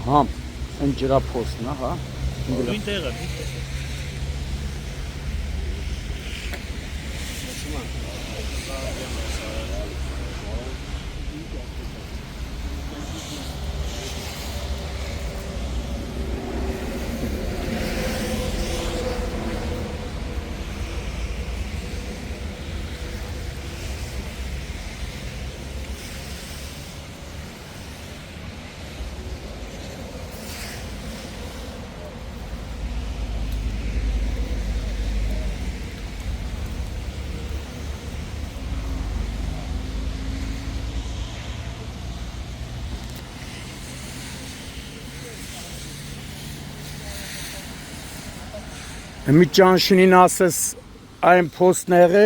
Համ, են ջրափոսն է, հա։ Նույն տեղը։ Մի ճանշինին ասես այն փոսները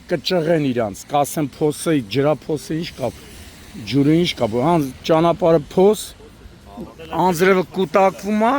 կճղեն իրանց, կասեն փոսը, ջրափոսը ինչ կապ, ջուրը ինչ կապ, ճանապարհը փոս, անձրևը կուտակվում է։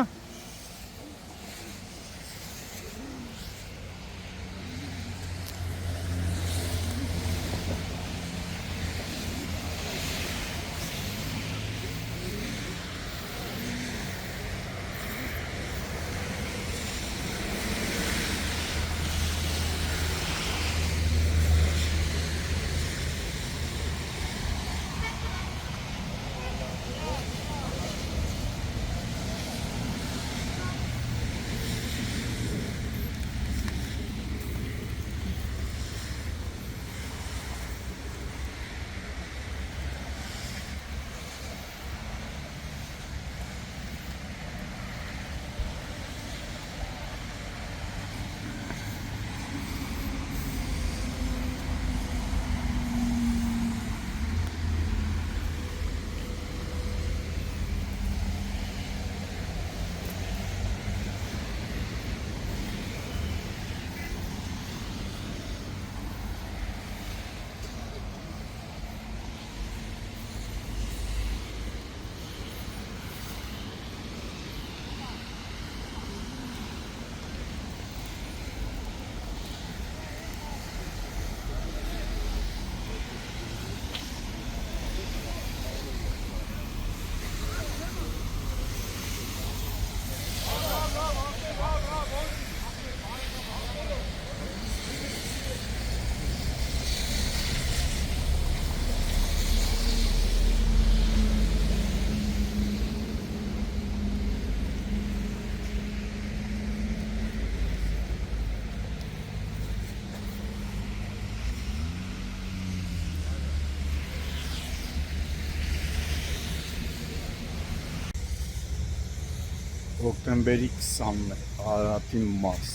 Հոկտեմբերի 20-ն է, Արարատի մարզ,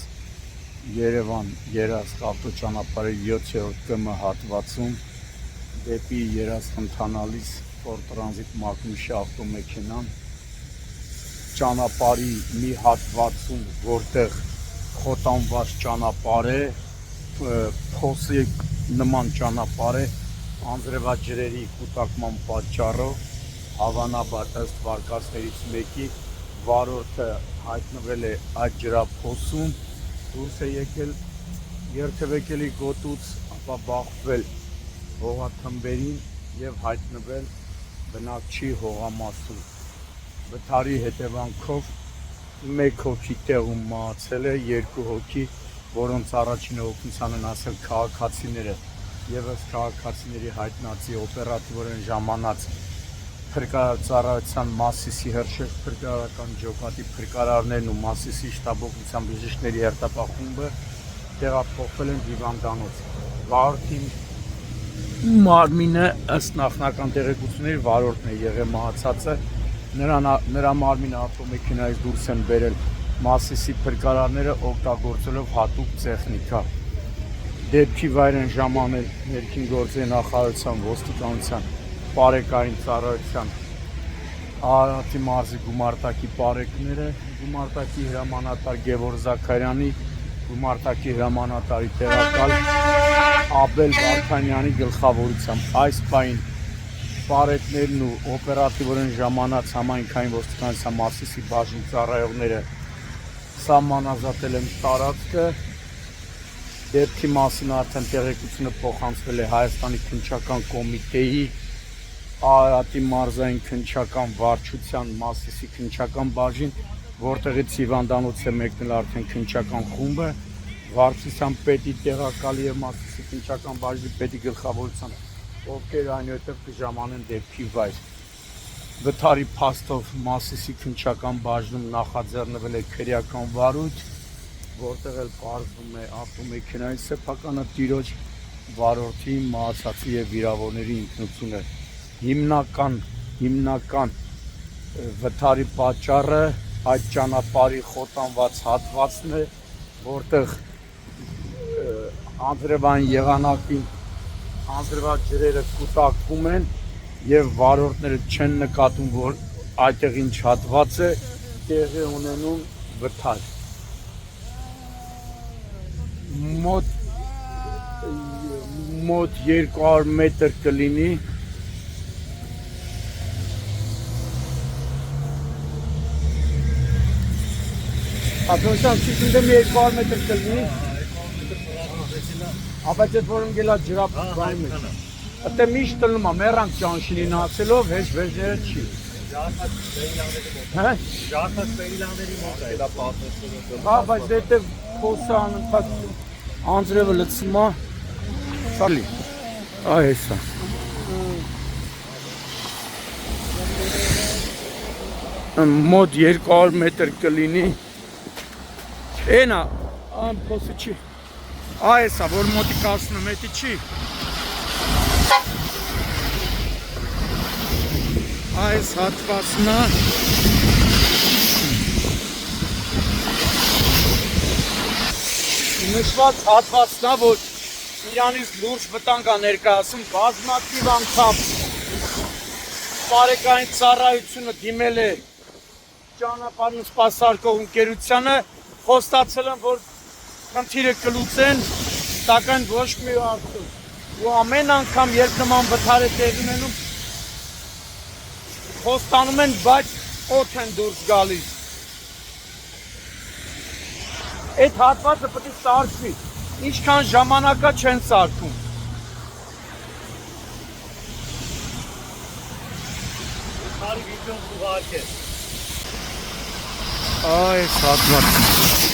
Երևան Երազք ավտոճանապարհի 7-րդ կմ հատվածում դեպի Երազք ընթանալիս Ֆորտրանզիտ Մակնիշի ավտոմեքենան ճանապարհի մի հատվածում, որտեղ խոտանված ճանապարհ է, փոսի նման ճանապարհ է, անձրևաջրերի կուտակման պատճառով հավանաբար ըստ վարկածներից մեկի վարորդը հայտնվել է այդ ջրափոսում, դուրս է եկել, երթևեկելի գոտուց, ապա բախվել հողաթմբերին և հայտնվել բնակչի հողամասում։ Վթարի հետևանքով մեկ հոգի տեղում մահացել է, երկու հոգի, որոնց առաջինը օգնության են ասել քաղաքացիները, և ըստ քաղաքացիների հայտնածի օպերատիվորեն ժամանած փրկարարության Մասիսի Հրշեջ փրկարարական ջոկատի փրկարարներն ու Մասիսի շտաբօգնության բժիշկների հերթապահ տեղափոխվել են հիվանդանոց։ Վարորդի մարմինը ըստ նախնական տեղեկությունների վարորդն է եղել մահացածը, նրա մարմինը ավտոմեքենայից դուրս են բերել Մասիսի փրկարարները օգտագործելով հատուկ տեխնիկա։ Դեպքի վայր են ժամանել ներքին գործերի նախարարության, ոստիկանության, Պարեկային ծառայության, Արարատի մարզի գումարտակի պարեկները, գումարտակի հրամանատար Գևորգ Զաքարյանի, գումարտակի հրամանատարի տեղակալ Աբել Վարդանյանի գլխավորությամբ։ Այս պահին պարետներն ու օպերատիվորեն ժամանած համայնքային ոստիկանության Մասիսի բաժնի ծառայողները սահմանազատել են տարածքը, դեպքի մասին արդեն տեղեկությունը փոխանցվել է Հայաստանի քննչական կոմիտեի, Արարատի մարզային քննչական վարչության Մասիսի քննչական բաժին, որտեղից հիվանդանոց է մեկնել արդեն քննչական խումբը, վարչության պետի տեղակալի եւ Մասիսի քննչական բաժնի պետի գլխավորությամբ, ովքեր այնուհետև կժամանեն դեպքի վայր։ Վթարի փաստով Մասիսի քննչական բաժնում նախաձեռնվել է քրեական վարույթ, որտեղ էլ պարզվում է ավտոմեքենայի սեփականատիրոջ, վարորդի, մահացածի եւ վիրավորների ինքնությունը։ Հիմնական վթարի պատճառը այդ ճանապարհի խոտանված հատվածն է, որտեղ անձրևային եղանակին անձրևաջրերը կուտակվում են եւ վարորդները չեն նկատում, որ այդտեղ ինչ հատված է, տեղի ունենում վթար։ Մոտ 200 մետր կլինի, Ատոնշան չինդեմ 200 մետր կլինի, ապա չետ որում գելա ջրապ բայն մեջ։ Ատե միշտ տնում է, մեռանք ճանշինին ասելով, հեչ վեժները չի։ Ժարդած պերիլանների մոտ է, դա պատմությունը։ Հա, բայց դետև փոսը անընդհատ անձրևը լցում է, սալի, այս է։ Մոտ 200 մետր կլինի, էնա, փոսը չի, այս է, որ մոտիկ 10 մետրի չի։ Այս հատվածն է, նշված հատվածն է, որ իրանից լուրջ վտանգ է ներկայացում, բազմաթիվ անգամ բարեկային ծառայությունը դիմել է ճանապարհին սպասարկող ընկերությանը, խոստացել են, որ խնդիրը կլուծեն, սակայն ոչ մի արդյունք։ Ու ամեն անգամ, երբ նման վթար է տեղի ունենում, խոստանում են, բայց օդ են դուրս գալիս։ Այդ հատվածը պետք է սարքվի, ինչքան ժամանակա չեն սարքում։ Հարի վիդեոն ուղարկ է։ Այս հատվածը։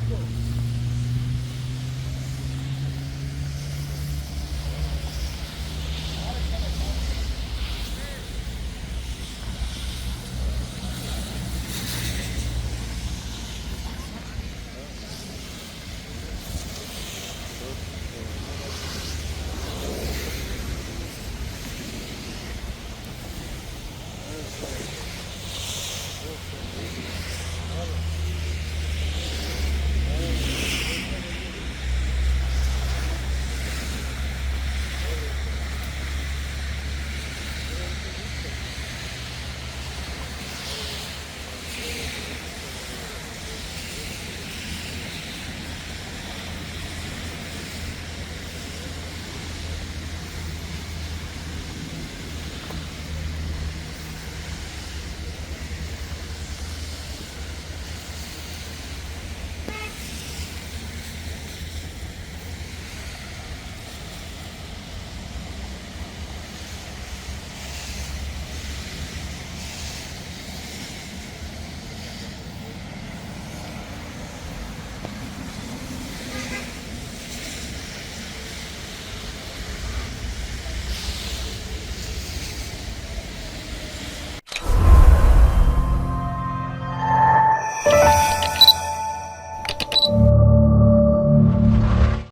Ալիքով։